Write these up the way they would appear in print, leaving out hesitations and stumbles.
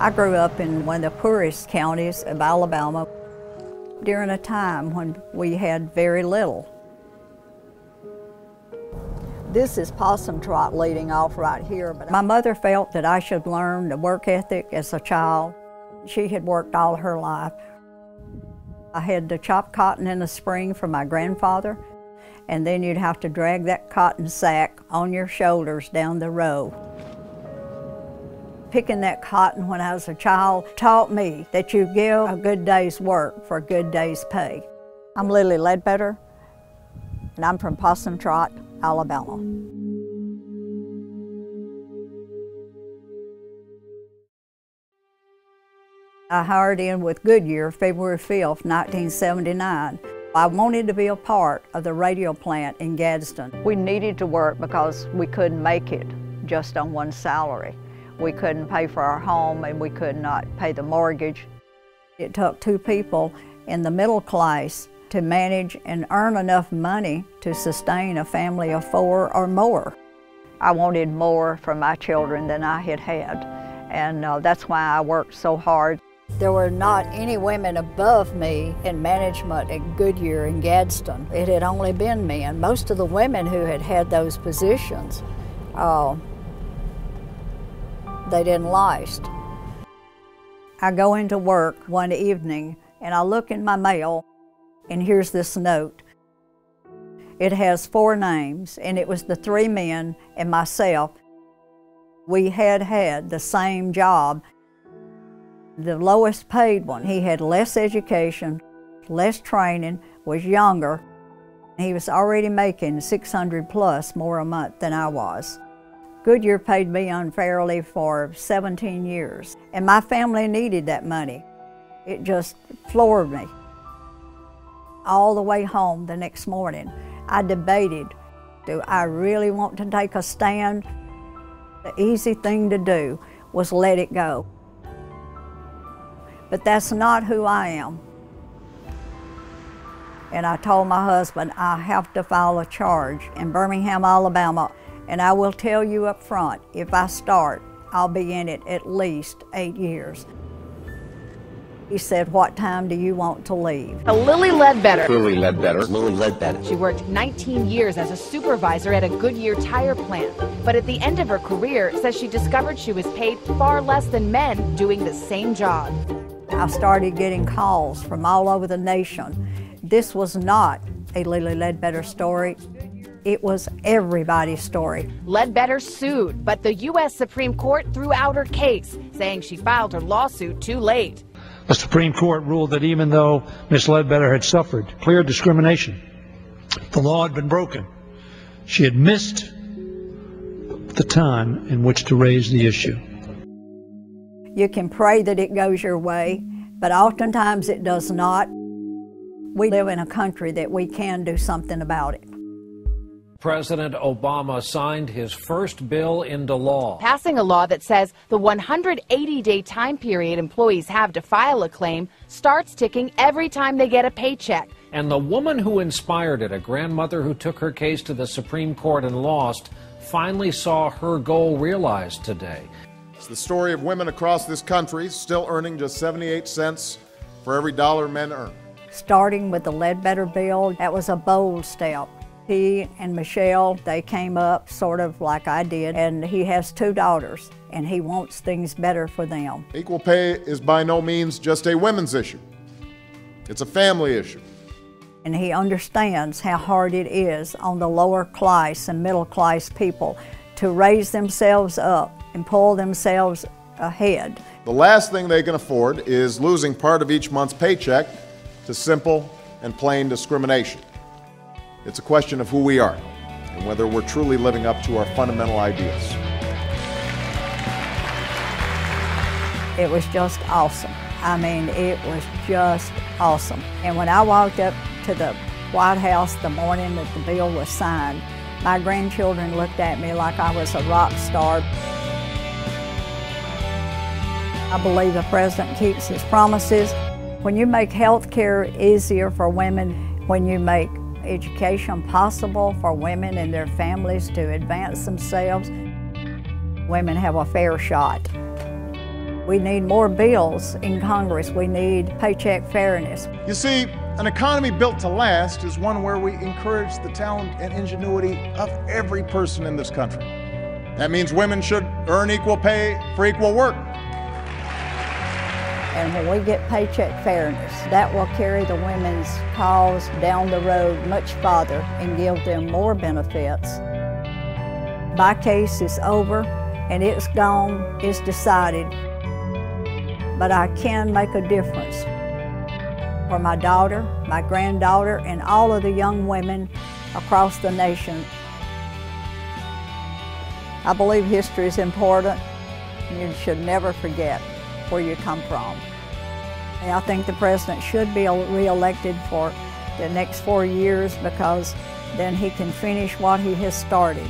I grew up in one of the poorest counties of Alabama during a time when we had very little. This is possum trot leading off right here, but my mother felt that I should learn the work ethic as a child. She had worked all her life. I had to chop cotton in the spring for my grandfather, and then you'd have to drag that cotton sack on your shoulders down the row. Picking that cotton when I was a child taught me that you give a good day's work for a good day's pay. I'm Lilly Ledbetter, and I'm from Possum Trot, Alabama. I hired in with Goodyear February 5th, 1979. I wanted to be a part of the radio plant in Gadsden. We needed to work because we couldn't make it just on one salary. We couldn't pay for our home and we could not pay the mortgage. It took two people in the middle class to manage and earn enough money to sustain a family of four or more. I wanted more for my children than I had had, and that's why I worked so hard. There were not any women above me in management at Goodyear and Gadsden. It had only been men. Most of the women who had had those positions, they didn't last. I go into work one evening and I look in my mail and here's this note. It has 4 names and it was the 3 men and myself. We had the same job. The lowest paid one, he had less education, less training, was younger. He was already making $600 plus more a month than I was. Goodyear paid me unfairly for 17 years, and my family needed that money. It just floored me. All the way home the next morning, I debated, do I really want to take a stand? The easy thing to do was let it go. But that's not who I am. And I told my husband, I have to file a charge in Birmingham, Alabama, and I will tell you up front, if I start, I'll be in it at least 8 years. He said, what time do you want to leave? Lilly Ledbetter. Lilly Ledbetter. Lilly Ledbetter. She worked 19 years as a supervisor at a Goodyear tire plant, but at the end of her career says she discovered she was paid far less than men doing the same job. I started getting calls from all over the nation. This was not a Lilly Ledbetter story. It was everybody's story. Ledbetter sued, but the U.S. Supreme Court threw out her case, saying she filed her lawsuit too late. The Supreme Court ruled that even though Ms. Ledbetter had suffered clear discrimination, the law had been broken. She had missed the time in which to raise the issue. You can pray that it goes your way, but oftentimes it does not. We live in a country that we can do something about it. President Obama signed his first bill into law, passing a law that says the 180-day time period employees have to file a claim starts ticking every time they get a paycheck. And the woman who inspired it, a grandmother who took her case to the Supreme Court and lost, finally saw her goal realized today. It's the story of women across this country still earning just 78 cents for every dollar men earn. Starting with the Ledbetter bill, that was a bold step. He and Michelle, they came up sort of like I did, and he has 2 daughters, and he wants things better for them. Equal pay is by no means just a women's issue. It's a family issue. And he understands how hard it is on the lower class and middle class people to raise themselves up and pull themselves ahead. The last thing they can afford is losing part of each month's paycheck to simple and plain discrimination. It's a question of who we are and whether we're truly living up to our fundamental ideas. It was just awesome. I mean, it was just awesome. And when I walked up to the White House the morning that the bill was signed, my grandchildren looked at me like I was a rock star. I believe the president keeps his promises. When you make health care easier for women, when you make education possible for women and their families to advance themselves, women have a fair shot. We need more bills in Congress. We need paycheck fairness. You see, an economy built to last is one where we encourage the talent and ingenuity of every person in this country. That means women should earn equal pay for equal work. And when we get paycheck fairness, that will carry the women's cause down the road much farther and give them more benefits. My case is over and it's gone, it's decided. But I can make a difference for my daughter, my granddaughter, and all of the young women across the nation. I believe history is important. You should never forget where you come from. And I think the president should be re-elected for the next 4 years because then he can finish what he has started.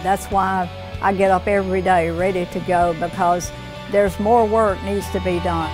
That's why I get up every day ready to go, because there's more work needs to be done.